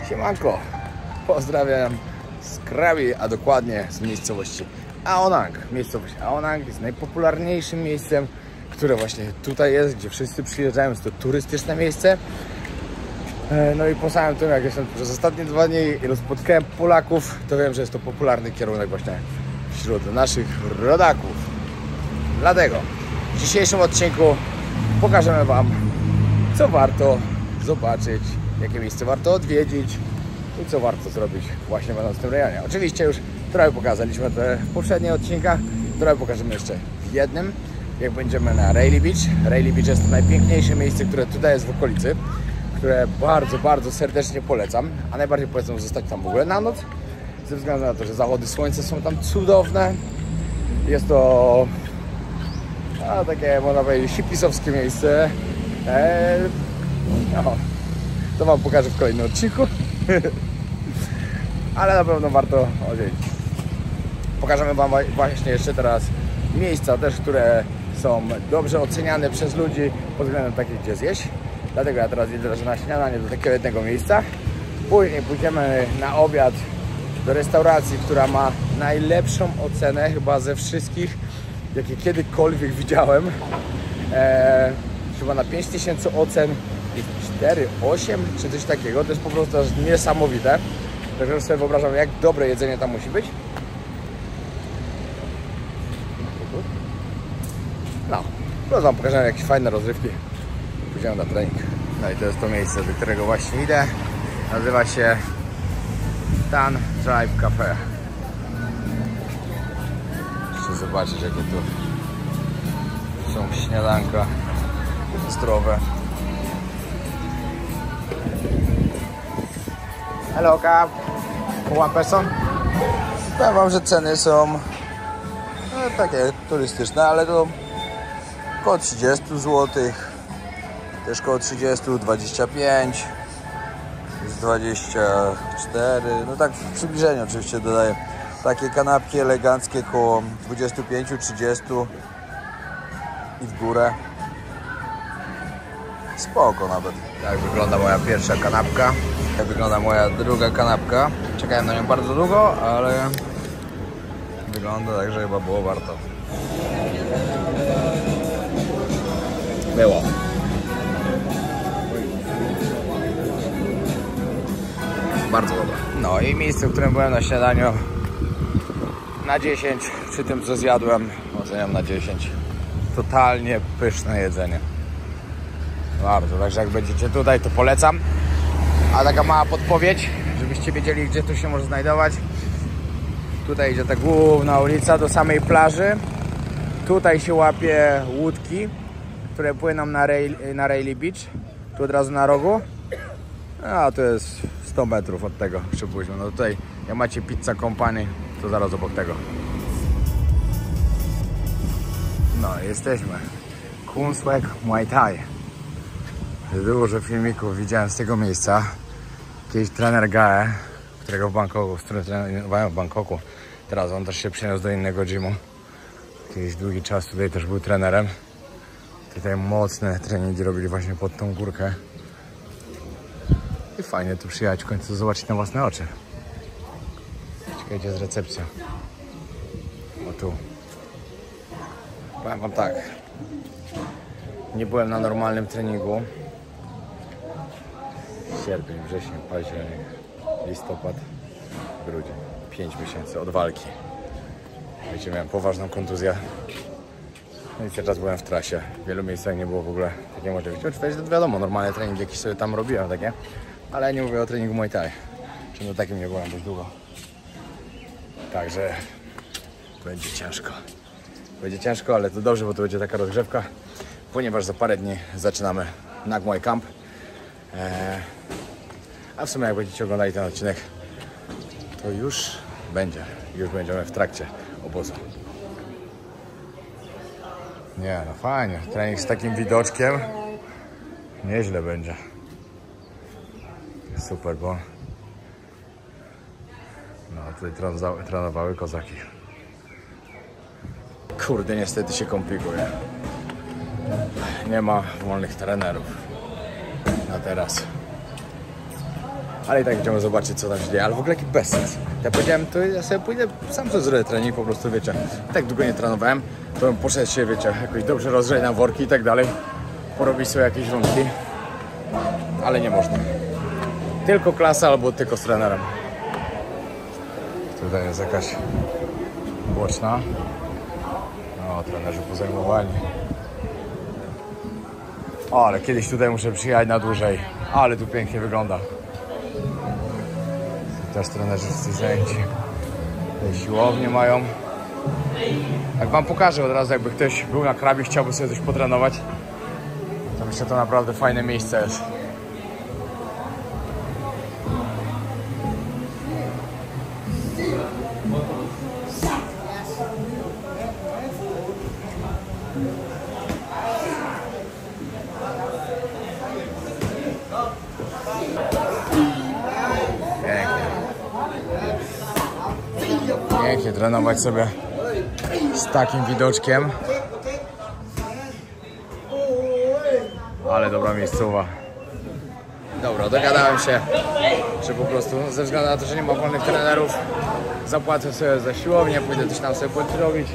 Siemanko, pozdrawiam z Krabi, a dokładnie z miejscowości Aonang. Miejscowość Aonang jest najpopularniejszym miejscem, które właśnie tutaj jest, gdzie wszyscy przyjeżdżają. Jest to turystyczne miejsce. No i po samym tym, jak jestem przez ostatnie 2 dni, ilu spotkałem Polaków, to wiem, że jest to popularny kierunek właśnie wśród naszych rodaków. Dlatego w dzisiejszym odcinku pokażemy Wam, co warto zobaczyć, jakie miejsce warto odwiedzić i co warto zrobić właśnie będąc w tym rejonie. Oczywiście już trochę pokazaliśmy te w poprzednich odcinkach, trochę pokażemy jeszcze w jednym, jak będziemy na Rayleigh Beach. Rayleigh Beach jest to najpiękniejsze miejsce, które tutaj jest w okolicy, które bardzo serdecznie polecam, a najbardziej polecam zostać tam w ogóle na noc, ze względu na to, że zachody słońca są tam cudowne. Jest to takie, można powiedzieć, hipisowskie miejsce. No, to Wam pokażę w kolejnym odcinku. Ale na pewno warto odwiedzić. Pokażemy Wam właśnie jeszcze teraz miejsca też, które są dobrze oceniane przez ludzi pod względem takich, gdzie zjeść. Dlatego ja teraz idę na śniadanie do takiego jednego miejsca. Później pójdziemy na obiad do restauracji, która ma najlepszą ocenę chyba ze wszystkich, jakie kiedykolwiek widziałem. Chyba na 5000 ocen jest 4,8 czy coś takiego. To jest po prostu niesamowite. Także już sobie wyobrażam, jak dobre jedzenie tam musi być. No, teraz Wam pokażę jakieś fajne rozrywki. Pójdziemy na trening. No i to jest to miejsce, do którego właśnie idę. Nazywa się Tan Drive Cafe. Chcę zobaczyć, jakie tu są śniadanka zdrowe. Hello, cab. One person. Powiem Wam, że ceny są takie turystyczne, ale to około 30 zł. Też koło 30, 25, jest 24, no tak w przybliżeniu oczywiście dodaję. Takie kanapki eleganckie koło 25, 30 i w górę. Spoko nawet. Tak wygląda moja pierwsza kanapka. Tak wygląda moja druga kanapka. Czekałem na nią bardzo długo, ale wygląda tak, że chyba było warto. Było. Bardzo dobre. No i miejsce, w którym byłem na śniadaniu, na 10, przy tym co zjadłem, oceniam na 10. Totalnie pyszne jedzenie. Bardzo, także jak będziecie tutaj, to polecam. A taka mała podpowiedź, żebyście wiedzieli, gdzie tu się może znajdować. Tutaj idzie ta główna ulica do samej plaży. Tutaj się łapie łódki, które płyną na Rayleigh Beach. Tu od razu na rogu. A to jest 100 metrów od tego przypuśćmy. No tutaj jak macie Pizza Company, to zaraz obok tego. No jesteśmy. Khun Swek Muay Thai. Dużo filmików widziałem z tego miejsca. Kiedyś trener Gae, którego w Bangkoku, z którym trenowałem w Bangkoku. Teraz on też się przeniósł do innego gymu. Kiedyś długi czas tutaj też był trenerem. Tutaj mocne treningi robili właśnie pod tą górkę. I fajnie tu przyjechać w końcu zobaczyć na własne oczy. Czekaj, gdzie jest recepcja. O tu. Powiem Wam tak. Nie byłem na normalnym treningu. Sierpień, wrzesień, październik, listopad, grudzień. 5 miesięcy od walki. Wiecie, miałem poważną kontuzję. No i cały czas byłem w trasie. W wielu miejscach nie było w ogóle takiej możliwości. Oczywiście wiadomo, normalne treningi jakieś sobie tam robiłem takie. Ale nie mówię o treningu Muay Thai. Czym do takim nie byłem dość długo. Także będzie ciężko. Będzie ciężko, ale to dobrze, bo to będzie taka rozgrzewka. Ponieważ za parę dni zaczynamy Nag Muay Camp. A w sumie jak będziecie oglądali ten odcinek, to już będziemy w trakcie obozu. Nie, no fajnie. Trening z takim widoczkiem nieźle będzie. Super, bo no tutaj trenowały kozaki. Kurde, niestety się komplikuje. Nie ma wolnych trenerów na teraz. ale i tak idziemy zobaczyć, co tam się dzieje. Ale w ogóle jaki bezsens. Ja powiedziałem, to ja sobie pójdę, sam to zrobię trening, po prostu wiecie. Tak długo nie trenowałem, to bym poszedł się, wiecie, jakoś dobrze rozgrzeć na worki i tak dalej. Porobić sobie jakieś rundki. Ale nie można. Tylko klasa albo tylko z trenerem. Tutaj jest jakaś boczna. O, trenerzy pozajmowali. O, ale kiedyś tutaj muszę przyjechać na dłużej. Ale tu pięknie wygląda. Też trenerzy wszyscy zajęci. Tutaj siłownie mają. Jak wam pokażę od razu, jakby ktoś był na Krabi, chciałby sobie coś potrenować, to myślę, że to naprawdę fajne miejsce jest. Pięknie trenować sobie z takim widoczkiem. Ale dobra miejscowa. Dobra, dogadałem się, że po prostu ze względu na to, że nie ma wolnych trenerów, zapłacę sobie za siłownię, pójdę coś tam sobie robić,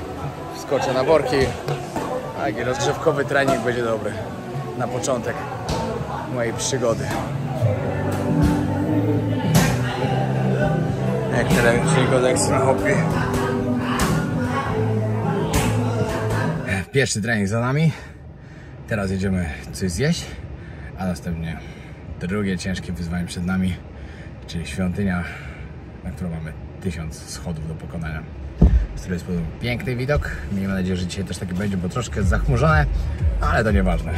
wskoczę na worki. Taki rozgrzewkowy trening będzie dobry na początek mojej przygody. Jak przygody ekstra hobby. Pierwszy trening za nami. Teraz jedziemy coś zjeść, a następnie drugie ciężkie wyzwanie przed nami, czyli świątynia, na którą mamy 1000 schodów do pokonania. Z której jest piękny widok. Miejmy nadzieję, że dzisiaj też taki będzie, bo troszkę jest zachmurzone, ale to nieważne.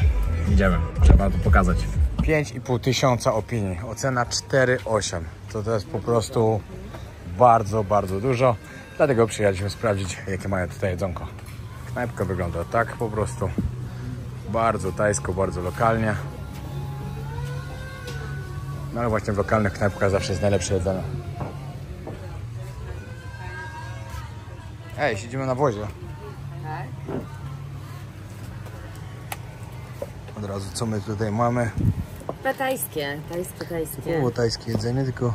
Idziemy, trzeba to pokazać. 5500 opinii, ocena 4,8. To jest po prostu bardzo, bardzo dużo. Dlatego przyjechaliśmy sprawdzić, jakie mają tutaj jedzonko. Knajpka wygląda tak po prostu. Bardzo tajsko, bardzo lokalnie. No ale właśnie w lokalnych knajpkach zawsze jest najlepsze jedzenie. Ej, siedzimy na wozie. Tak. Od razu co my tutaj mamy? Tajskie. Było tajskie jedzenie, tylko...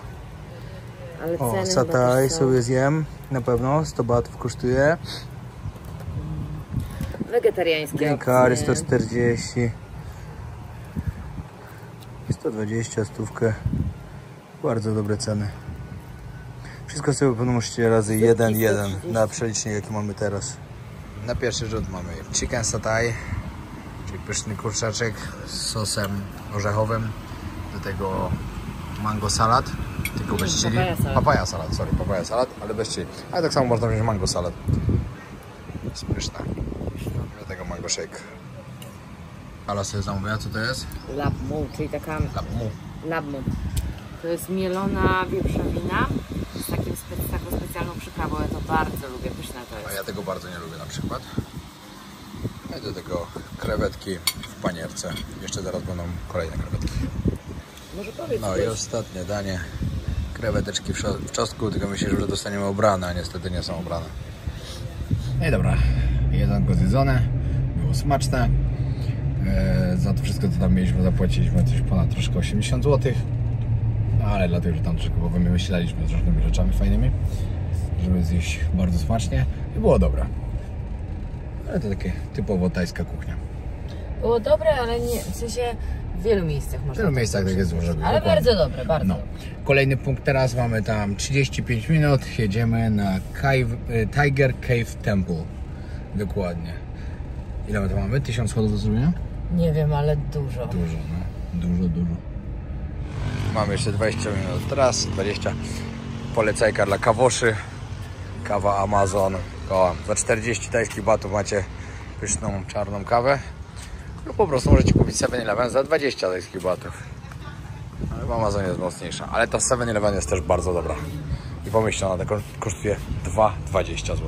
Ale O, ceny satay sobie zjem, na pewno, 100 batów kosztuje. wegetariańskie Kary 140, 120, stówkę. Bardzo dobre ceny. Wszystko sobie pewno musicie razy 1,1 na przelicznik, jaki mamy teraz. Na pierwszy rzut mamy chicken satay, czyli pyszny kurczaczek z sosem orzechowym. Do tego mango salad, tylko bez chili. Papaya salad, ale bez chili. Ale tak samo można wziąć mango salad. Jest pyszne. Do tego mango shake. Ala sobie zamówiła, co to jest? Labmu, czyli taka... Labmu. To jest mielona wieprzowina z taką specjalną przyprawą. Ja to bardzo lubię, pyszne to jest. A ja tego bardzo nie lubię na przykład. I do tego krewetki w panierce. Jeszcze zaraz będą kolejne krewetki. Może powiedz No i ostatnie danie. Kreweteczki w czosnku, tylko myślę, że dostaniemy obrane, a niestety nie są obrane. No i dobra, jedzonko zjedzone, było smaczne. Za to wszystko, co tam mieliśmy, zapłaciliśmy coś ponad troszkę 80 zł. Ale dlatego, że tam troszkę wymyślaliśmy z różnymi rzeczami fajnymi, żeby zjeść bardzo smacznie i było dobre. Ale to takie typowo tajska kuchnia. Było dobre, ale nie, w sensie w wielu miejscach można. W wielu miejscach tak jest złożone. Ale bardzo dobre, bardzo. No. Kolejny punkt teraz, mamy tam 35 minut, jedziemy na Tiger Cave Temple. Dokładnie. Ile my to mamy? 1000 schodów do zrobienia? Nie wiem, ale dużo. Dużo, no. Dużo. Mamy jeszcze 20 minut teraz, 20. Polecajka dla kawoszy. Kawa Amazon. Za 40 tajskich batów macie pyszną, czarną kawę. lub po prostu możecie kupić 7-Eleven za 20 tajskich batów. Ale w Amazonie jest mocniejsza. Ale ta 7-Eleven jest też bardzo dobra. I pomyślcie, ona kosztuje 2,20 zł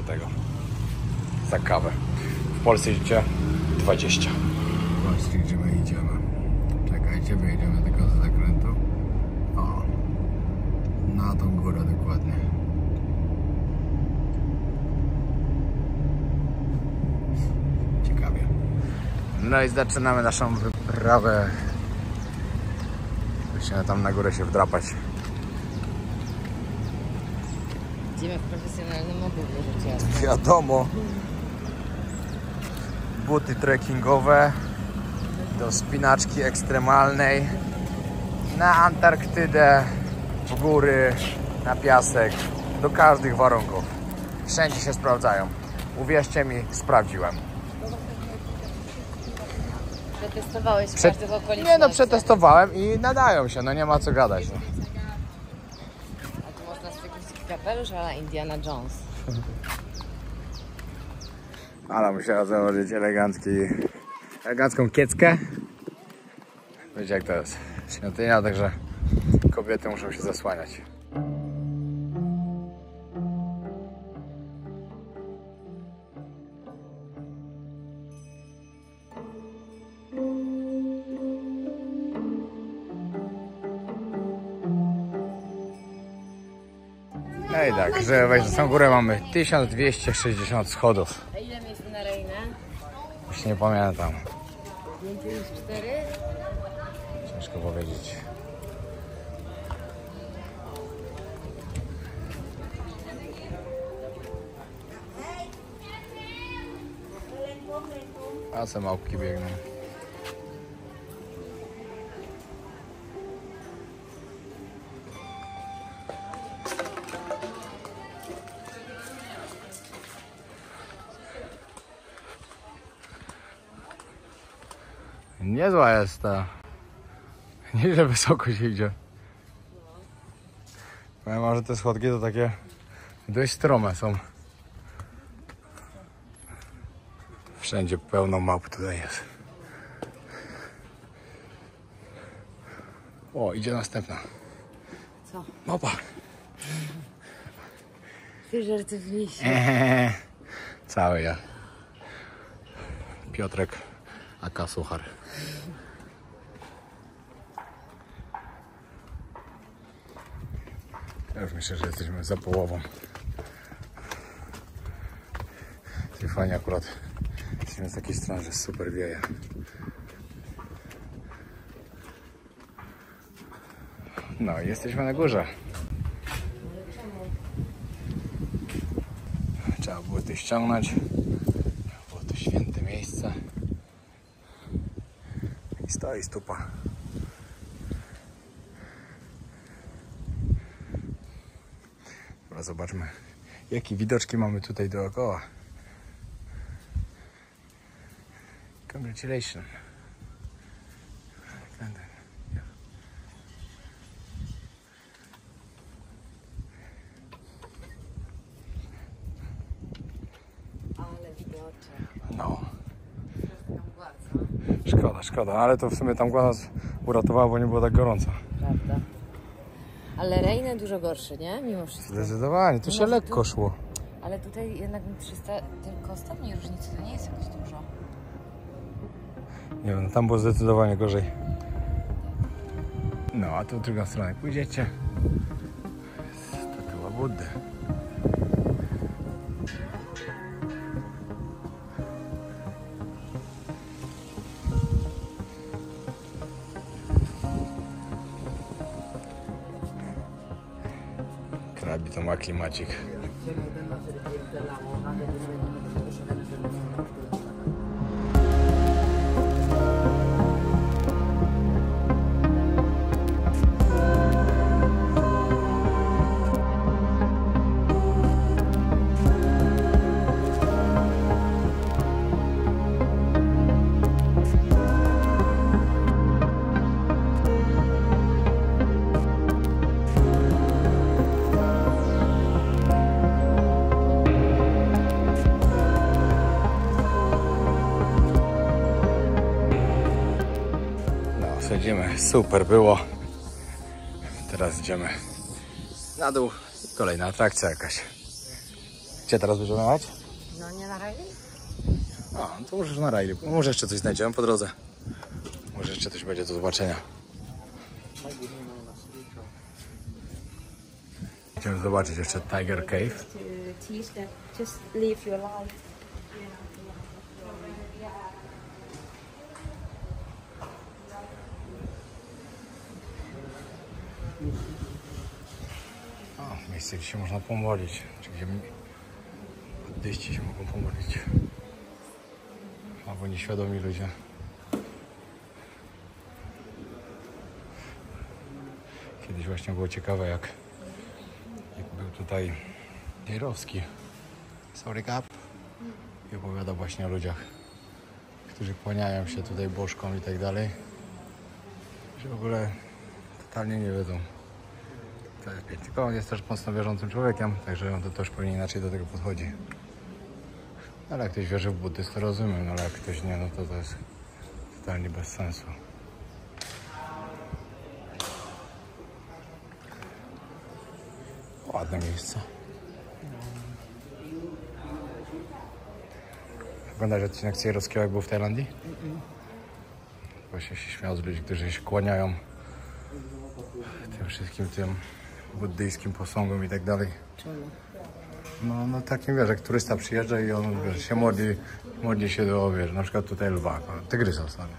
za kawę. W Polsce idziecie 20. Zobaczcie, gdzie my idziemy. Czekajcie, wyjedziemy tylko z zakrętu. O, na tą górę dokładnie. Ciekawie. No i zaczynamy naszą wyprawę. Musimy tam na górę się wdrapać. Siedzimy w profesjonalnym obuwiu, rzecz jasna. Wiadomo. Buty trekkingowe do spinaczki ekstremalnej, na Antarktydę, w góry, na piasek, do każdych warunków. Wszędzie się sprawdzają. Uwierzcie mi, sprawdziłem. Przetestowałeś w każdych okolicznościach? Nie no, przetestowałem i nadają się, no nie ma co gadać. No. A tu można stwierdzić kapelusz a la Indiana Jones. Ale musiała założyć elegancką kieckę. Wiecie jak to jest. Świątynia, także kobiety muszą się zasłaniać. No i tak, żeby wejść na samą górę mamy 1260 schodów. A ile miejsc na Rejnę? Już nie pamiętam. Więcej niż 4? Ciężko powiedzieć. A se małpki biegną. Niezła jest ta. Nieźle wysoko się idzie. Powiem wam, że te schodki to takie dość strome są. Wszędzie pełno małp tutaj jest. O, idzie następna. Co? Małpa. Ty żartownisie. Cały ja. Piotrek aka Suchar. Ja już myślę, że jesteśmy za połową. I fajnie akurat jesteśmy z takiej strony, że super wieje. No i jesteśmy na górze. Trzeba było to ściągnąć. Było to święte miejsce. I stoi stupa. Dobra, zobaczmy, jakie widoczki mamy tutaj dookoła. Congratulations. Ale widoczek. No. Tam bardzo. Szkoda, ale to w sumie tam mgła nas uratowała, bo nie było tak gorąco. Prawda. Ale Rejnę dużo gorszy, nie? Mimo wszystko. Zdecydowanie, to się lekko szło. Ale tutaj jednak 300, tylko stopni różnicy, to nie jest jakoś dużo. Nie wiem, tam było zdecydowanie gorzej. No, a tu w drugą stronę pójdziecie. Jest statua Buddy. Krabi to ma klimacik. Idziemy, super było. Teraz idziemy na dół. Kolejna atrakcja jakaś. Gdzie teraz będziemy jechać? No nie na Rejnie? A, no to możesz na rajli. Może jeszcze coś znajdziemy po drodze. Może jeszcze coś będzie do zobaczenia. Idziemy zobaczyć jeszcze Tiger Cave. miejsce, gdzie się można pomodlić, czy gdzie buddyści się mogą pomodlić. Albo nieświadomi ludzie. Kiedyś właśnie było ciekawe, jak był tutaj Jejrowski, Sorry Cup, i opowiada właśnie o ludziach, którzy kłaniają się tutaj bożkom i tak dalej, że w ogóle totalnie nie wiedzą. Tylko on jest też mocno wierzącym człowiekiem, także on to też pewnie inaczej do tego podchodzi. Ale jak ktoś wierzy w buddyzm, to rozumiem, ale jak ktoś nie, no to jest totalnie bez sensu. Ładne miejsce. Oglądasz odcinek Jejrowskiego, jak był w Tajlandii? Właśnie się śmiał z ludzi, którzy się kłaniają tym wszystkim tym buddyjskim posągom i tak dalej. Czemu? No takim, wiesz, jak turysta przyjeżdża i on, wiesz, się modli się do, wiesz, na przykład tutaj lwa, tygrysa sobie.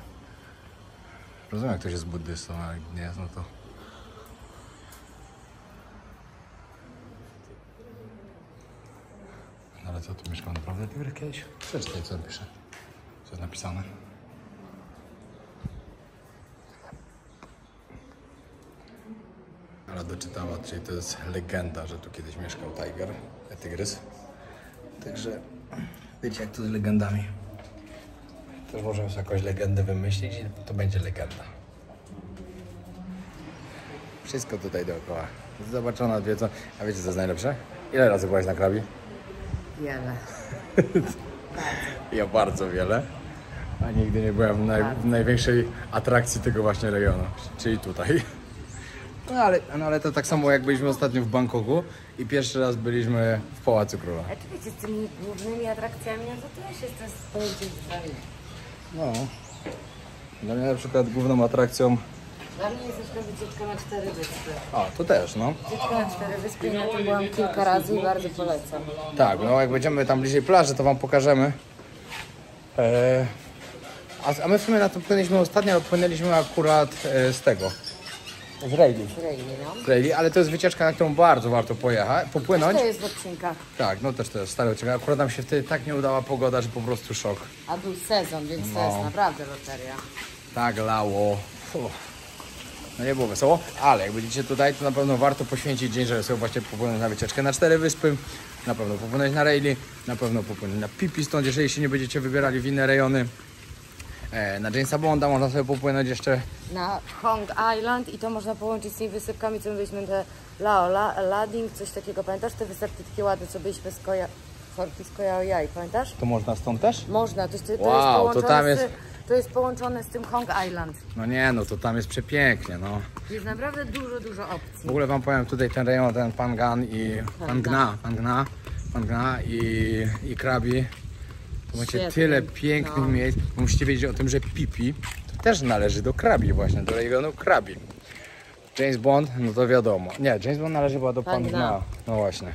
Rozumiem, jak ktoś jest buddystą, a jak nie jest, no to... Ale co, tu mieszkał naprawdę tygrys kiedyś? Przeczytaj, co on pisze. Co jest napisane. Ale doczytała, czyli to jest legenda, że tu kiedyś mieszkał tygrys. Także wiecie, jak to z legendami. Też możemy sobie jakąś legendę wymyślić i to będzie legenda. Wszystko tutaj dookoła. Zobaczona, wiedzą. A wiecie, co jest najlepsze? Ile razy byłaś na Krabi? Wiele. Ja bardzo wiele. A nigdy nie byłem w największej atrakcji tego właśnie rejonu, czyli tutaj. No ale to tak samo, jak byliśmy ostatnio w Bangkoku i pierwszy raz byliśmy w Pałacu Króla. A czy wiecie, z tymi głównymi atrakcjami, no to też jest z pojęciem drzwi. No. Dla mnie na przykład główną atrakcją... Dla mnie jest jeszcze wycieczka na 4 wyspy. A, to też, no. Wycieczka na 4 wyspy, ja tam byłam kilka razy i bardzo polecam. Tak, no jak będziemy tam bliżej plaży, to wam pokażemy. A my w sumie na to płynęliśmy ostatnio, ale płynęliśmy akurat z tego. Z Rejli. No. Z Rejli, ale to jest wycieczka, na którą bardzo warto popłynąć. To jest w odcinkach. Tak, no też to jest stary odcinek. Akurat nam się wtedy tak nie udała pogoda, że po prostu szok. A był sezon, więc to jest naprawdę loteria. Tak lało. No nie było wesoło, ale jak będziecie tutaj, to na pewno warto poświęcić dzień, żeby sobie właśnie popłynąć na wycieczkę na 4 wyspy. Na pewno popłynąć na Rejli, na pewno popłynąć na Phi Phi, stąd jeżeli się nie będziecie wybierali w inne rejony. Na Jamesa Bonda można sobie popłynąć jeszcze. Na Hong Island i to można połączyć z tymi wysypkami, co byliśmy te Lading, coś takiego, pamiętasz? Te wysepki takie ładne, co byliśmy z Koh Yai, pamiętasz? To można stąd też? Można, to jest Wow, to tam jest... To jest połączone z tym Hong Island. No nie, no to tam jest przepięknie, no. Jest naprawdę dużo opcji. W ogóle wam powiem, tutaj ten rejon, ten Phangan i Phang Nga i Krabi. To macie tyle pięknych miejsc. Musicie wiedzieć o tym, że Phi Phi to też należy do Krabi właśnie, do regionu Krabi. James Bond, no to wiadomo. Nie, James Bond należy chyba do Phang Nga. No właśnie.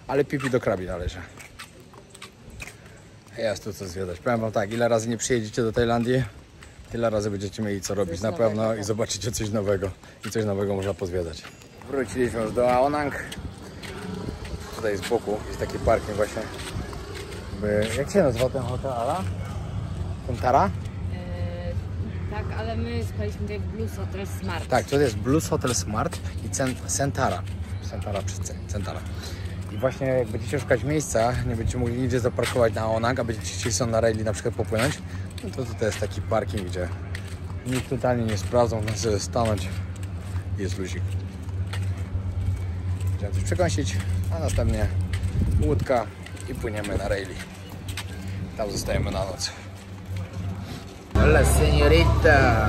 Ale Phi Phi do Krabi należy. Jest tu co zwiedzać. Powiem wam tak, ile razy nie przyjedziecie do Tajlandii, tyle razy będziecie mieli co robić na pewno i zobaczycie coś nowego. I coś nowego można pozwiedzać. Wróciliśmy już do Ao Nang. Tutaj z boku jest taki parking właśnie. Jak się nazywa ten hotel, Ala? Tara? Tak, ale my spaliśmy tutaj w Blues Hotel Smart. Tak, to jest Blues Hotel Smart i Centara. Centara. I właśnie jak będziecie szukać miejsca, nie będziecie mogli nigdzie zaparkować na Ao Nang, a będziecie chcieli sobie na Rejli na przykład popłynąć, no to tutaj jest taki parking, gdzie nikt totalnie nie sprawdzą, można sobie stanąć. Jest luzik. Będziemy coś przekąsić, a następnie łódka i płyniemy na Rejli. Tam zostajemy na noc. Hola señorita,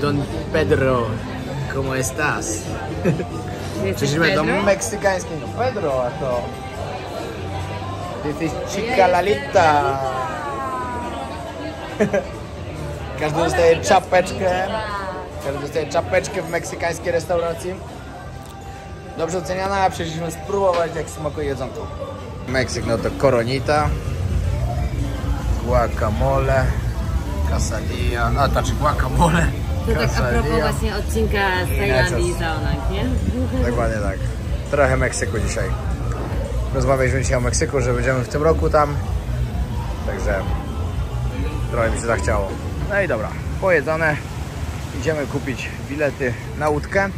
Don Pedro, ¿cómo estás? Przyszliśmy do meksykańskiego. Pedro, a to... Jesteś chica Lalita. Każdy dostaje czapeczkę. Każdy dostaje czapeczkę w meksykańskiej restauracji. Dobrze oceniana, a przyszliśmy spróbować, jak smakuje jedzonko. Meksyk, no to coronita, guacamole, quesadilla, no to znaczy guacamole. To tak a propos właśnie odcinka z Tajlandii i z Ao Nang, nie? Dokładnie tak. trochę Meksyku dzisiaj. Rozmawialiśmy dzisiaj o Meksyku, że będziemy w tym roku tam. Także trochę mi się zachciało. No i dobra, pojedzone. Idziemy kupić bilety na łódkę,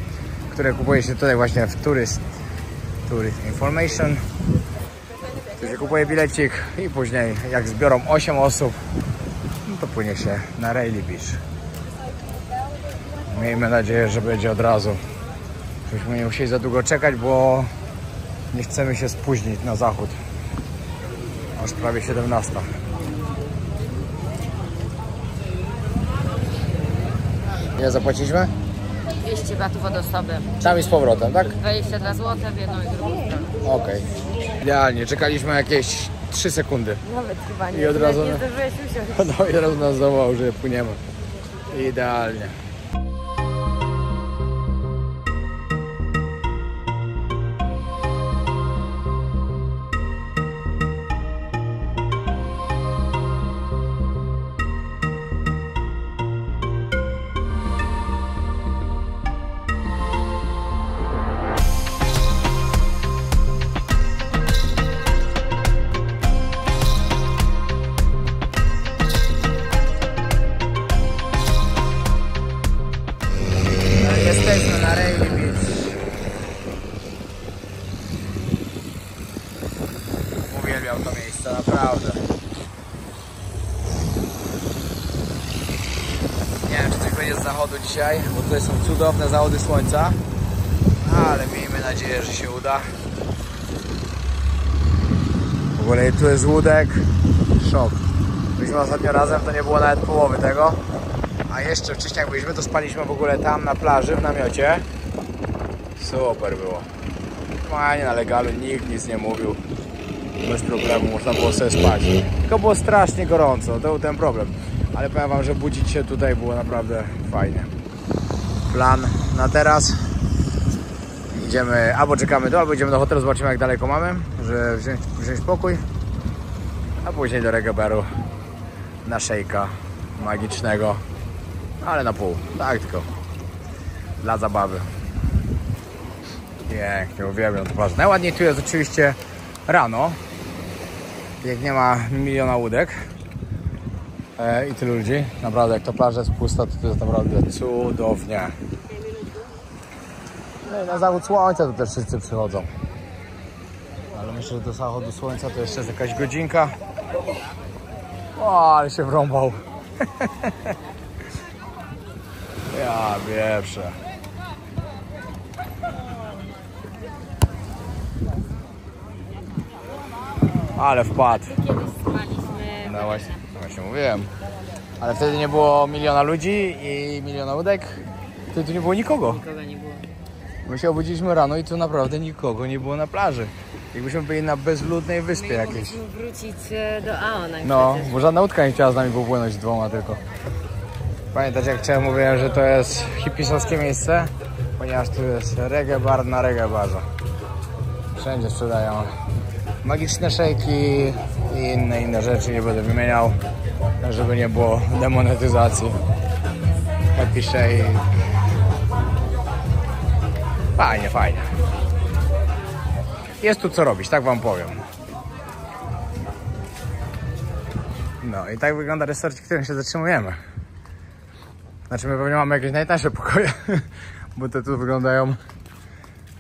które kupuje się tutaj właśnie w Tourist Information. Tu się kupuje bilecik i później jak zbiorą 8 osób, no to płynie się na Rayleigh Beach. Miejmy nadzieję, że będzie od razu. Żebyśmy nie musieli za długo czekać, bo nie chcemy się spóźnić na zachód. Aż prawie 17. Ile zapłaciliśmy? 200 batów od osoby. Tam i z powrotem, tak? 22 zł w jedną i drugą stronę. Okej. Idealnie. Czekaliśmy jakieś 3 sekundy. Nawet chyba nie. I od razu... nie zdążyłeś usiąść. No i od razu nas zawołał, że płyniemy. Idealnie. Jesteśmy na Rayleigh Beach. Uwielbiam to miejsce, naprawdę. Nie wiem, czy coś będzie z zachodu dzisiaj, bo tutaj są cudowne zachody słońca. Ale miejmy nadzieję, że się uda. W ogóle tu jest łódek. Szok. Byliśmy ostatnio razem, to nie było nawet połowy tego. A jeszcze wcześniej jak byliśmy, to spaliśmy w ogóle tam na plaży w namiocie. Super było. Fajnie, na legalu nikt nic nie mówił. Bez problemu można było sobie spać. Tylko było strasznie gorąco, to był ten problem. Ale powiem wam, że budzić się tutaj było naprawdę fajnie. Plan na teraz. Idziemy, albo czekamy tu, albo idziemy do hotelu, zobaczymy jak daleko mamy, żeby wziąć pokój. A później do Reggae Baru na szejka magicznego. Ale na pół, tak tylko dla zabawy. Pięknie, uwielbiam to bardzo. Najładniej tu jest oczywiście rano, jak nie ma miliona łódek i tylu ludzi. Naprawdę, jak to plaża jest pusta, to jest naprawdę cudownie. No i na zachód słońca to też wszyscy przychodzą. Ale myślę, że do zachodu słońca to jeszcze jest jakaś godzinka. O, ale się wrąbał. Ja wieprzę. Ale wpadł. Kiedyś spaliśmy. No właśnie mówiłem. Ale wtedy nie było miliona ludzi i miliona łódek. Wtedy tu nie było nikogo. Nikogo nie było. My się obudziliśmy rano i tu naprawdę nikogo nie było na plaży. Jakbyśmy byli na bezludnej wyspie jakiejś. Mogliśmy wrócić do Aonang. No, bo żadna łódka nie chciała z nami popłynąć, 2 tylko. Pamiętacie jak wczoraj mówiłem, że to jest hipisowskie miejsce? Ponieważ tu jest reggae bar na reggae barze. Wszędzie sprzedają magiczne szejki i inne rzeczy, nie będę wymieniał, żeby nie było demonetyzacji. Happy shake. Fajnie, fajnie. Jest tu co robić, tak wam powiem. No i tak wygląda resort, w którym się zatrzymujemy. Znaczy my pewnie mamy jakieś najtańsze pokoje, bo te tu wyglądają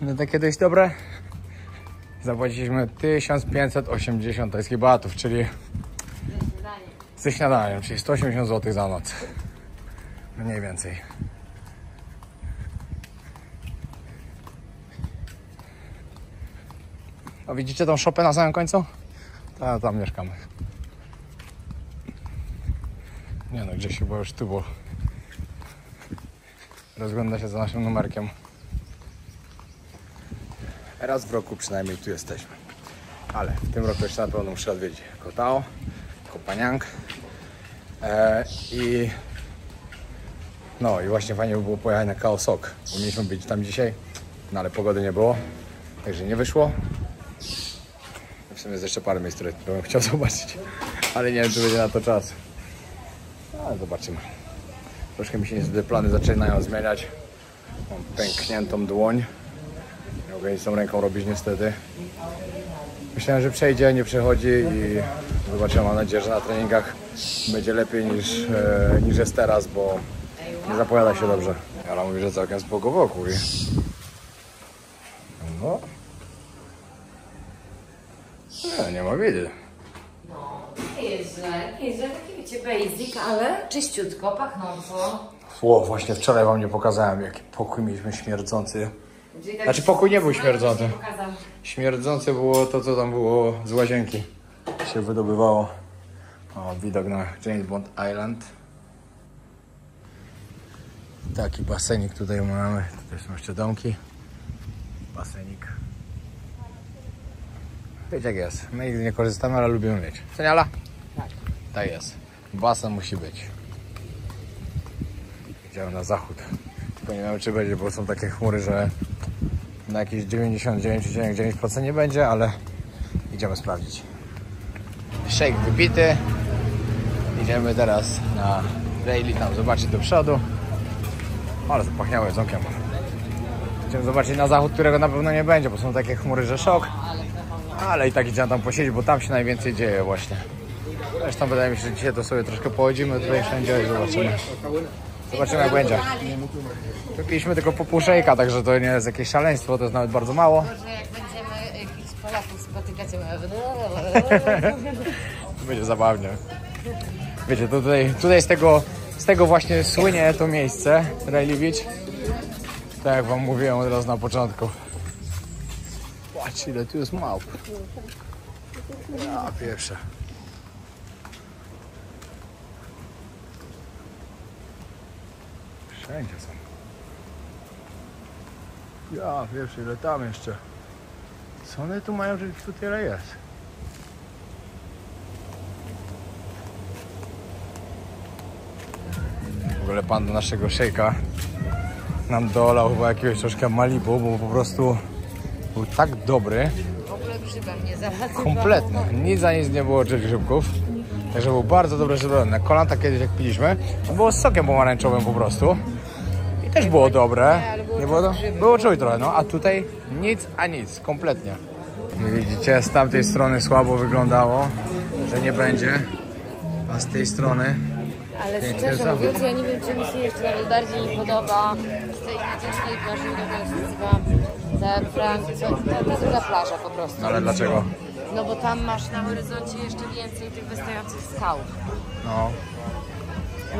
no takie dość dobre. Zapłaciliśmy 1580 tajskich batów, czyli ze śniadaniem, czyli 180 zł za noc. Mniej więcej. A widzicie tą szopę na samym końcu? Tam mieszkamy. Nie no, gdzieś chyba już tu było. Rozgląda się za naszym numerkiem. Raz w roku przynajmniej tu jesteśmy. Ale w tym roku jeszcze na pewno muszę odwiedzić Koh Tao, Koh Phangan. No i właśnie fajnie by było pojechać na Khao Sok. Bo mieliśmy być tam dzisiaj, no ale pogody nie było, także nie wyszło. W sumie jest jeszcze parę miejsc, które bym chciał zobaczyć, ale nie wiem, czy będzie na to czas. Ale zobaczymy. Troszkę mi się niestety plany zaczynają zmieniać. Mam pękniętą dłoń. mogę nic z tą ręką robić niestety. Myślałem, że przejdzie, nie przechodzi i zobaczymy, mam nadzieję, że na treningach będzie lepiej niż jest teraz, bo nie zapowiada się dobrze. Ale mówi, że całkiem spoko wokół. No. Nie ma biedy. Nie jest źle, taki wiecie basic, ale czyściutko, pachnąco. Właśnie wczoraj wam nie pokazałem, jaki pokój mieliśmy śmierdzący. Znaczy pokój nie był śmierdzący. Śmierdzące było to, co tam było z łazienki. Się wydobywało. O, widok na James Bond Island. Taki basenik tutaj mamy. Tutaj są jeszcze domki. Basenik. Wiecie jak jest. My nigdy nie korzystamy, ale lubimy mieć. Seniala? Tak. Tak jest. Basen musi być. Idziemy na zachód. Tylko nie wiem, czy będzie, bo są takie chmury, że na jakieś 99,9% nie będzie, ale idziemy sprawdzić. Shake wypity. Idziemy teraz na Rayleigh, tam zobaczyć do przodu. Ale zapachniało jedzonkiem. Idziemy zobaczyć na zachód, którego na pewno nie będzie, bo są takie chmury, że szok. Ale i tak idziemy tam posiedzieć, bo tam się najwięcej dzieje właśnie. Zresztą wydaje mi się, że dzisiaj to sobie troszkę pochodzimy tutaj wszędzie i zobaczymy. Zobaczymy jak będzie. Wypiliśmy tylko po pół szejka, także to nie jest jakieś szaleństwo, to jest nawet bardzo mało. Może jak będziemy jakichś Polaków spotykać, to będzie zabawnie. Wiecie, to tutaj z tego właśnie słynie to miejsce, Rayleigh Beach. Tak jak wam mówiłem od razu na początku. Patrz, ile tu jest małp. Ja pierwsze. Wszędzie są. Ja pierwsze, ile tam jeszcze. Co one tu mają, że tu tyle jest? W ogóle pan do naszego szejka nam dolał chyba jakiegoś troszkę Malibu, bo po prostu był tak dobry. w ogóle grzybem nie zalatywał. Kompletnie. Nic za nic nie było grzybków. Także był bardzo dobrze zrobiony. Na kolanta kiedyś jak piliśmy, to było z sokiem pomarańczowym po prostu. I też było dobre. Nie było to? Było czuć trochę, no. A tutaj nic a nic. Kompletnie. Widzicie, z tamtej strony słabo wyglądało, że nie będzie. A z tej strony... Ale szczerze mówiąc, ja nie wiem, czy mi się jeszcze nawet bardziej nie podoba z tej nieciecznej plaży, która się nazywa ta druga plaża po prostu. No ale dlaczego? No bo tam masz na horyzoncie jeszcze więcej tych wystających skał. No.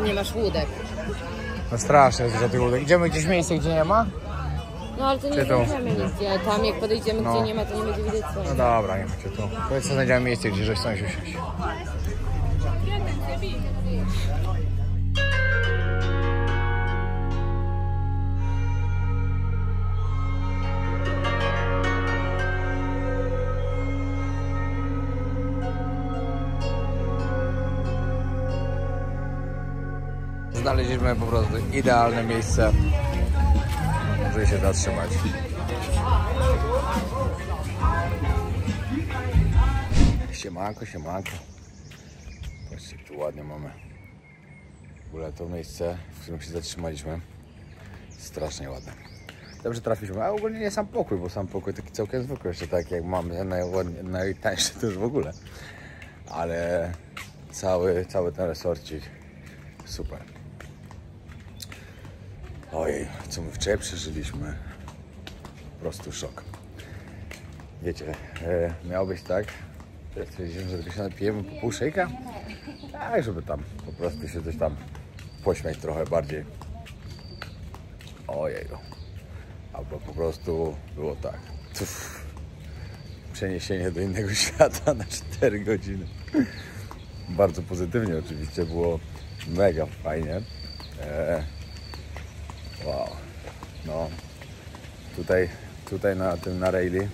Nie masz łódek. No strasznie jest dużo tych łódek. Idziemy gdzieś w miejsce, gdzie nie ma? No ale to nie znajdziemy nigdzie. Tam jak podejdziemy, gdzie nie ma, to nie będzie widać co. No dobra, nie macie tu. Powiedz, co znajdziemy miejsce, gdzie żeś chcą się usiąść. Znaleźliśmy po prostu idealne miejsce, żeby się zatrzymać. Siemanko, siemanko. Patrzcie, jak tu ładnie mamy. W ogóle to miejsce, w którym się zatrzymaliśmy, strasznie ładne. Dobrze trafiliśmy, a ogólnie nie sam pokój, bo sam pokój taki całkiem zwykły, jeszcze tak jak mamy najtańszy też w ogóle. Ale cały ten resorcik super. Ojej, co my wczoraj przeżyliśmy. Po prostu szok. Wiecie, miało być tak, że stwierdziliśmy, że tylko się napijemy po pół szejka. Tak, żeby tam po prostu się coś tam pośmiać trochę bardziej. Ojej. Albo po prostu było tak. Przeniesienie do innego świata na 4 godziny. Bardzo pozytywnie oczywiście, było mega fajnie. Wow. No, tutaj na Rayleigh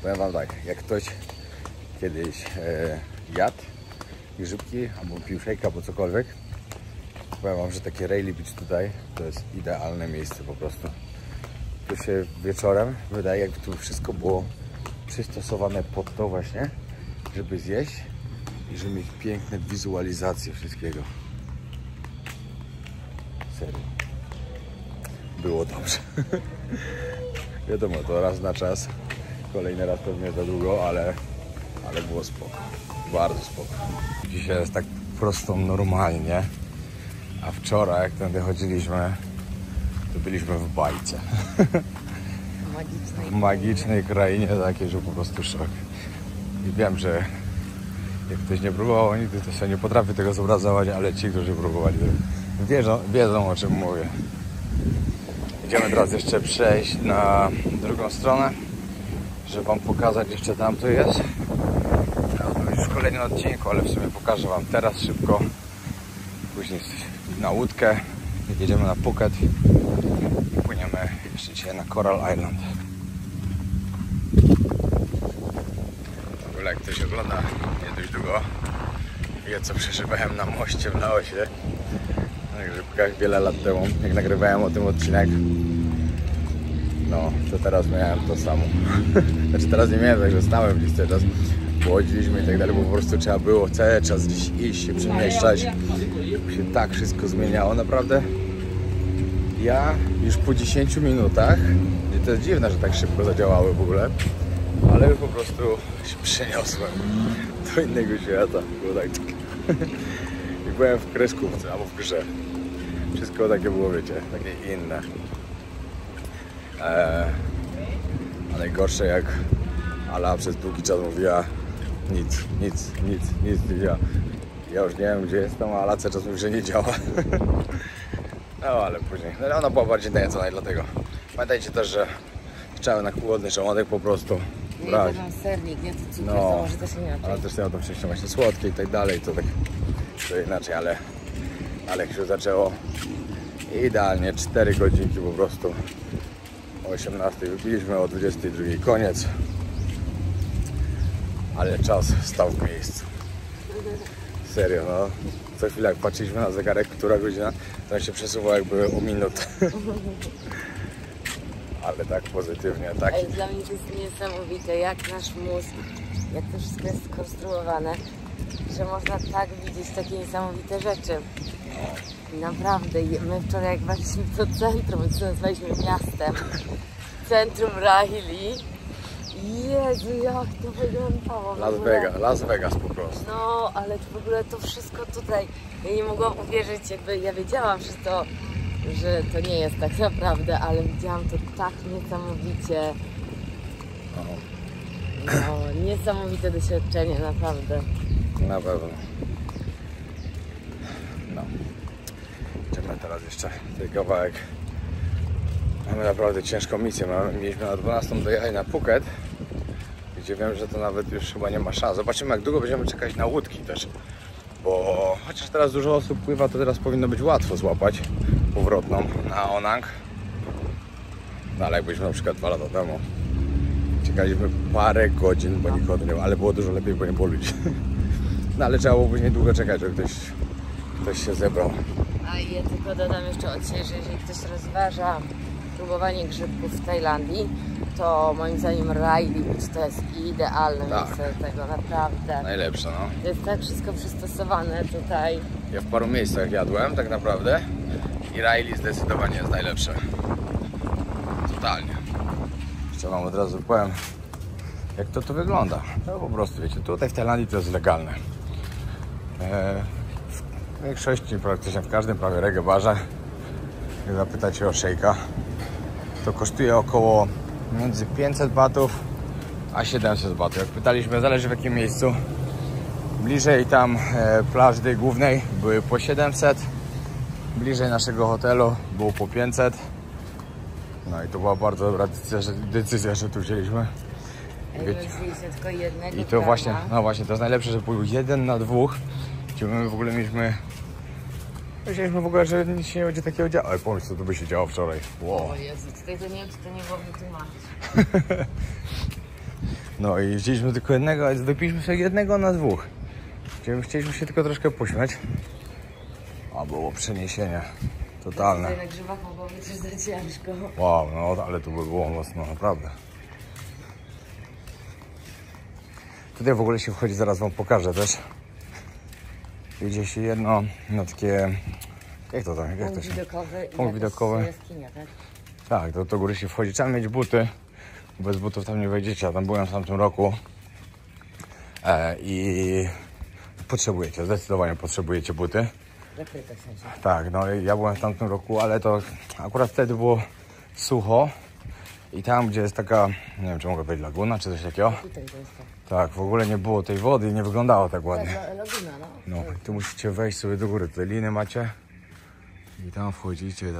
powiem wam tak, jak ktoś kiedyś jadł grzybki albo pił szejka albo cokolwiek, powiem wam, że takie Rayleigh Beach tutaj to jest idealne miejsce po prostu. Tu się wieczorem wydaje, jakby tu wszystko było przystosowane pod to właśnie, żeby zjeść i żeby mieć piękne wizualizacje wszystkiego. Serio. Było dobrze. Wiadomo, to raz na czas. Kolejny raz pewnie za długo, ale było spoko. Bardzo spoko. Dzisiaj jest tak prosto normalnie. A wczoraj, jak tędy chodziliśmy, to byliśmy w bajce. W magicznej krainie takiej, że po prostu szok. I wiem, że jak ktoś nie próbował nigdy, to się nie potrafi tego zobrazować, ale ci, którzy próbowali, wiedzą o czym mówię. Idziemy teraz jeszcze przejść na drugą stronę, żeby wam pokazać jeszcze tam to jest. To już w kolejnym odcinku, ale w sumie pokażę wam teraz szybko. Później na łódkę, jedziemy na Phuket i płyniemy jeszcze dzisiaj na Coral Island. W ogóle jak ktoś ogląda nie dość długo, wie co przeżywałem na moście w Laosie, na grzybkach wiele lat temu, jak nagrywałem o tym odcinek. No, to teraz miałem to samo. Znaczy teraz nie miałem, także stałem gdzieś cały czas, bo chodziliśmy i tak dalej, bo po prostu trzeba było cały czas gdzieś iść, się przemieszczać. Się tak wszystko zmieniało, naprawdę. Ja już po 10 minutach, i to jest dziwne, że tak szybko zadziałały w ogóle, ale po prostu się przeniosłem do innego świata. Było tak. I byłem w kreskówce albo w grze. Wszystko takie było, wiecie, takie inne. A najgorsze, jak Ala przez długi czas mówiła nic nie działa. Ja już nie wiem, gdzie jestem, a Ala cały czas mówi, że nie działa. No ale później, no, ona była bardziej najedzona i dlatego. Pamiętajcie też, że chciałem na głodny żołądek po prostu brać. Nie, to sernik, nie to cukier, No, to może też inaczej. ale też miał to wcześniej właśnie słodkie i tak dalej, to tak to inaczej, ale jak się zaczęło idealnie 4 godzinki po prostu. O 18 wypiliśmy, o 22 koniec. Ale czas stał w miejscu. Serio, no. Co chwilę jak patrzyliśmy na zegarek, która godzina, to on się przesuwał jakby o minutę. Ale tak pozytywnie, tak. Ej, dla mnie to jest niesamowite, jak nasz mózg, jak to wszystko jest skonstruowane, że można tak widzieć takie niesamowite rzeczy. Naprawdę, my wczoraj jak weszliśmy do centrum, co nazwaliśmy miastem, centrum Raili. Jezu, jak to wyglądało. Las Vegas po prostu. No, ale w ogóle to wszystko tutaj, ja nie mogłam uwierzyć, jakby ja wiedziałam, że to nie jest tak naprawdę, ale widziałam to tak niesamowicie. No, niesamowite doświadczenie, naprawdę. Na pewno. No. Idziemy teraz jeszcze ten kawałek. Mamy naprawdę ciężką misję. Mieliśmy na 12 dojechać na Phuket, gdzie wiem, że to nawet już chyba nie ma szans. Zobaczymy, jak długo będziemy czekać na łódki też. Bo chociaż teraz dużo osób pływa, to teraz powinno być łatwo złapać powrotną na Onang. No ale jak byliśmy na przykład 2 lata temu, czekaliśmy parę godzin, bo nikogo nie było, ale było dużo lepiej, bo nie było ludzi. No ale trzeba było później długo czekać, żeby ktoś się zebrał. A ja tylko dodam jeszcze od siebie, że jeżeli ktoś rozważa próbowanie grzybków w Tajlandii, to moim zdaniem Raili Beach to jest idealne miejsce do tego, naprawdę. Najlepsze, no. To jest tak wszystko przystosowane tutaj. Ja w paru miejscach jadłem tak naprawdę i Raili zdecydowanie jest najlepsze. Totalnie. Jeszcze wam od razu powiem, jak to tu wygląda. To po prostu, wiecie, tutaj w Tajlandii to jest legalne. W większości, praktycznie w każdym prawie reggae barze, jak zapytacie o szejka, to kosztuje około między 500 batów a 700 batów. Jak pytaliśmy, zależy w jakim miejscu. Bliżej tam plaży głównej były po 700, bliżej naszego hotelu było po 500. No i to była bardzo dobra decyzja, że tu wzięliśmy. Wzięliśmy tylko jednego. I to właśnie, no właśnie, to jest najlepsze, że był 1 na 2. Gdzie my w ogóle myśleliśmy w ogóle, że nic się nie będzie takiego działo. Ale pomyśl, co tu by się działo wczoraj. Wow. O Jezu, tutaj to nie wiem, czy to nie było wytłumaczyć. No i wzięliśmy tylko jednego, ale wypiliśmy sobie 1 na 2. Chcieliśmy się tylko troszkę pośmiać. A było przeniesienie totalne. Tutaj na grzybach mogło być za ciężko. Wow, no ale to by było mocno, naprawdę. Tutaj w ogóle się wchodzi, zaraz wam pokażę też. Idzie się jedno, no takie, jak to tam? Punkt widokowy. Punkt widokowy. Jaskinia, tak? Tak, do góry się wchodzi. Trzeba mieć buty Bez butów tam nie wejdziecie, ja tam byłem w tamtym roku i potrzebujecie, zdecydowanie potrzebujecie buty. Zakryte w sensie. Tak, no ja byłem w tamtym roku, ale to akurat wtedy było sucho i tam, gdzie jest taka, nie wiem, czy mogę powiedzieć, laguna, czy coś takiego. Tutaj to jest tak. Tak, w ogóle nie było tej wody i nie wyglądało tak ładnie. Laguna, no. No, tu musicie wejść sobie do góry, te liny macie i tam wchodzicie,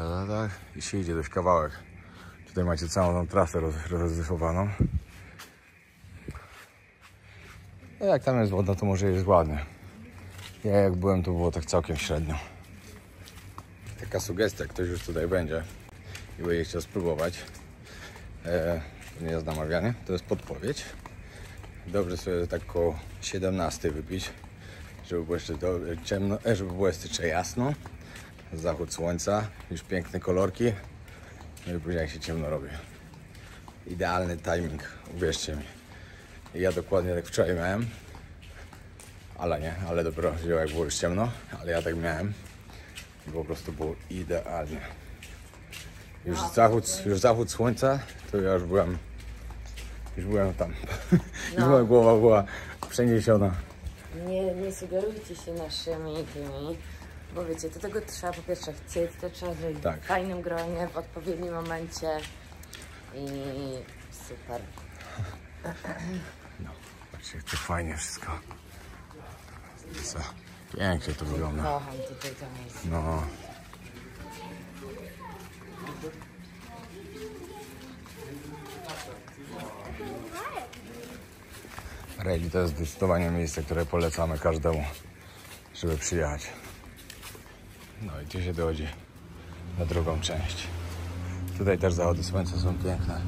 i się idzie dość kawałek. Tutaj macie całą tą trasę rozrysowaną. No jak tam jest woda, to może jest ładnie. Ja jak byłem, to było tak całkiem średnio. Taka sugestia, ktoś już tutaj będzie i będzie chciał spróbować. To nie jest namawianie, to jest podpowiedź. Dobrze sobie tak koło 17 wypić, żeby było jeszcze ciemno, żeby było jeszcze jasno. Zachód słońca, już piękne kolorki. No i później jak się ciemno robi. Idealny timing, uwierzcie mi. I ja dokładnie tak wczoraj miałem. Ale dopiero jak było już ciemno, ale ja tak miałem. I po prostu było idealnie. Już zachód słońca, to ja już byłem tam. Już moja głowa była przeniesiona. Nie sugerujcie się naszymi tymi, bo wiecie, do tego trzeba po pierwsze chcieć, to trzeba zrobić w fajnym gronie, w odpowiednim momencie i super. No, patrzcie, jak to fajnie wszystko. Pięknie to wygląda. Kocham tutaj to miejsce. No. Rejli to jest zdecydowanie miejsce, które polecamy każdemu, żeby przyjechać. No i tu się dochodzi na drugą część. Tutaj też zachody słońca są piękne.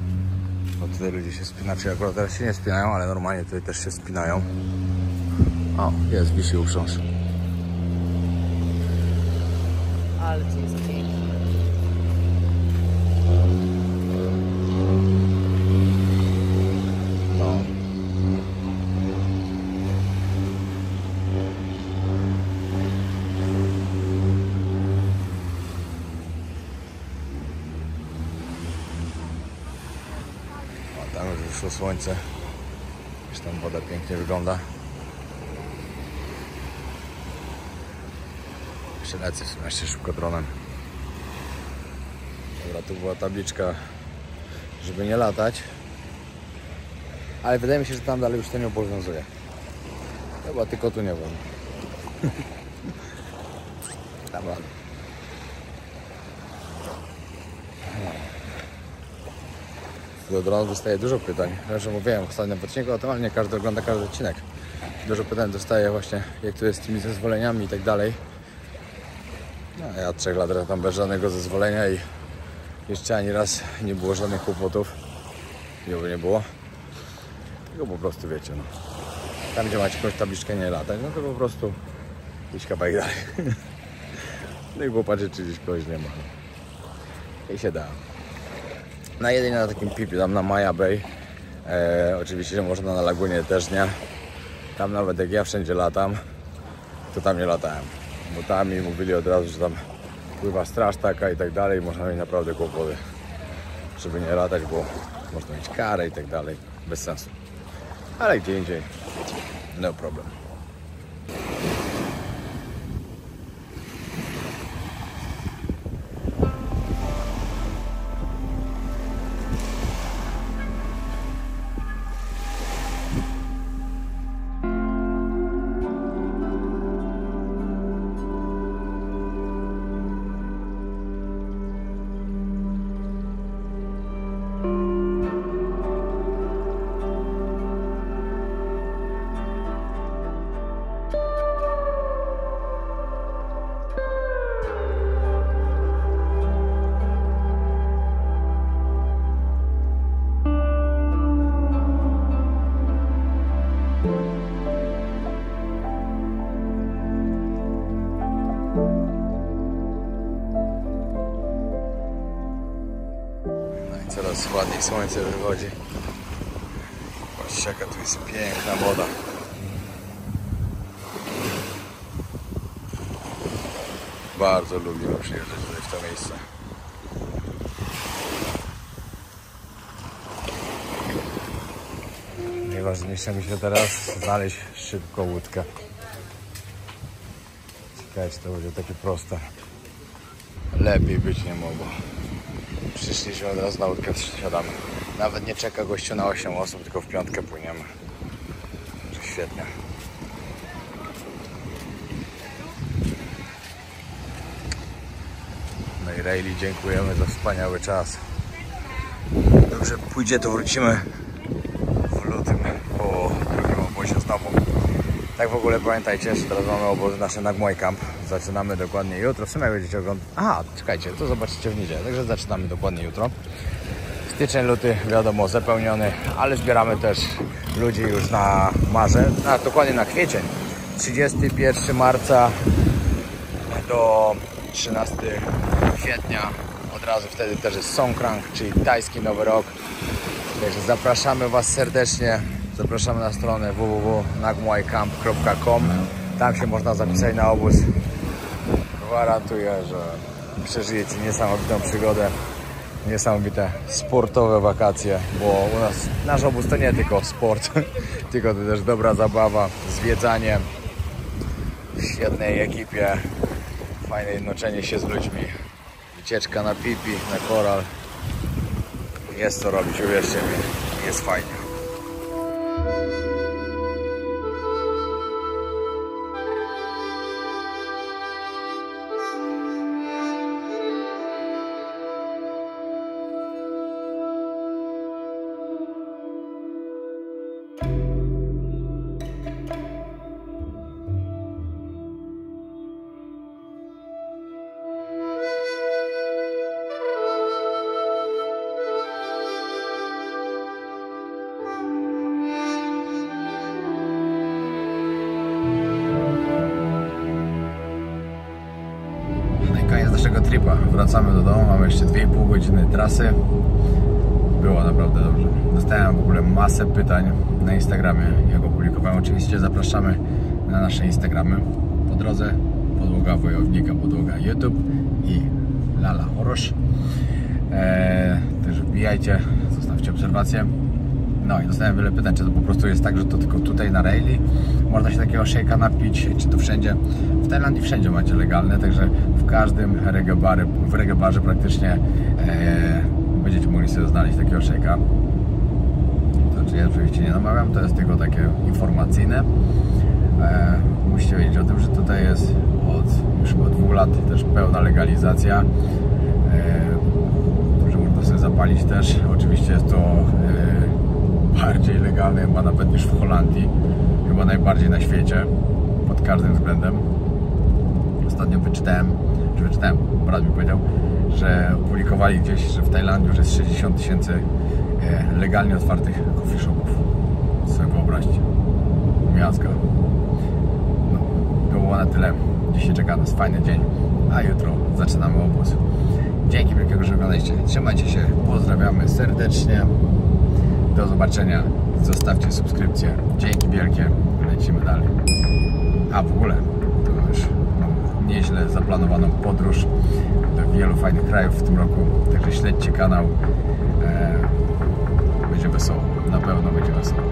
Bo tutaj ludzie się spinają, czy akurat teraz się nie spinają, ale normalnie tutaj też się spinają. O, jest, wisi uprząż. Ale to jest piękne. No. O, tam już wyszło słońce. Już tam woda pięknie wygląda. Lecę jeszcze szybko dronem. Dobra, tu była tabliczka, żeby nie latać. Ale wydaje mi się, że tam dalej już to nie obowiązuje. Chyba tylko tu nie wolno. Tam ładnie. Do dronu dostaję dużo pytań. Już mówiłem w ostatnim odcinku o tym, ale nie każdy ogląda każdy odcinek. Dużo pytań dostaję właśnie, jak to jest z tymi zezwoleniami i tak dalej. No, ja od 3 lat tam bez żadnego zezwolenia i jeszcze ani raz nie było żadnych kłopotów. Nie było. Tylko po prostu wiecie, no. Tam gdzie macie jakąś tabliczkę nie latać, no to po prostu iść kawałek dalej. No i popatrzeć, czy gdzieś kogoś nie ma. I się da. Jedynie na takim pipie, tam na Maya Bay. Oczywiście, że można na lagunie też nie. Tam nawet jak ja wszędzie latam, to tam nie latałem. Bo tam mi mówili od razu, że tam pływa straż taka i tak dalej. Można mieć naprawdę kłopoty, żeby nie latać, bo można mieć karę i tak dalej. Bez sensu. Ale gdzie indziej, no problem. Coraz ładniej słońce wychodzi. Patrzcie, jaka tu jest piękna woda. Bardzo lubimy przyjeżdżać tutaj w to miejsce. Najważniejsze mi się teraz znaleźć szybko łódkę. Czekajcie, to będzie takie proste. Lepiej być nie mogło. Przyszliśmy od razu na łódkę, wsiadamy. Nawet nie czeka gościu na 8 osób, tylko w piątkę płyniemy. Świetnie. No i Rayleigh, dziękujemy za wspaniały czas. Dobrze pójdzie, to wrócimy w lutym po drugim obozie znowu. Tak w ogóle pamiętajcie, że teraz mamy obóz nasze Nagmoy Camp. Zaczynamy dokładnie jutro. W sumie jak będziecie oglądać... Aha, czekajcie, to zobaczycie w niedzielę. Także zaczynamy dokładnie jutro. Styczeń, luty, wiadomo, zapełniony, ale zbieramy też ludzi już na marzec, dokładnie na kwiecień. 31 marca do 13 kwietnia. Od razu wtedy też jest Songkrang, czyli tajski Nowy Rok. Także zapraszamy Was serdecznie. Zapraszamy na stronę www.nagmoycamp.com. Tam się można zapisać na obóz. Gwarantuję, że przeżyjecie niesamowitą przygodę. Niesamowite sportowe wakacje, bo u nas nasz obóz to nie tylko sport, tylko to też dobra zabawa, zwiedzanie w świetnej ekipie, fajne jednoczenie się z ludźmi, wycieczka na Pipi, na koral. Jest co robić, uwierzcie mi, jest fajnie. Koniec naszego tripa. Wracamy do domu, mamy jeszcze 2,5 godziny trasy. Było naprawdę dobrze. Dostałem w ogóle masę pytań na Instagramie, jak opublikowałem. Oczywiście zapraszamy na nasze Instagramy. Po drodze podłoga wojownika, podłoga YouTube i Lala Orosz. Także wbijajcie, zostawcie obserwację. No i dostałem wiele pytań, czy to po prostu jest tak, że to tylko tutaj na Rayleigh można się takiego shake'a napić, czy to wszędzie. W Tajlandii wszędzie macie legalne, także w każdym reggae barze praktycznie będziecie mogli sobie znaleźć takiego shake'a. Znaczy ja oczywiście nie namawiam, to jest tylko takie informacyjne. Musicie wiedzieć o tym, że tutaj jest już chyba 2 lat też pełna legalizacja. Że można sobie zapalić też. Oczywiście jest to bardziej legalne chyba nawet niż w Holandii, chyba najbardziej na świecie pod każdym względem. Ostatnio wyczytałem, brat mi powiedział, że opublikowali gdzieś, że w Tajlandii już jest 60 000 legalnie otwartych coffee shopów. Sobie wyobraźcie, miazga. No, to było na tyle. Dzisiaj czeka nas fajny dzień, a jutro zaczynamy obóz. Dzięki wielkiego, że oglądaliście. Trzymajcie się, pozdrawiamy serdecznie. Do zobaczenia. Zostawcie subskrypcję. Dzięki wielkie. Lecimy dalej. A w ogóle to już mam nieźle zaplanowaną podróż do wielu fajnych krajów w tym roku. Także śledźcie kanał. Będzie wesoło. Na pewno będzie wesoło.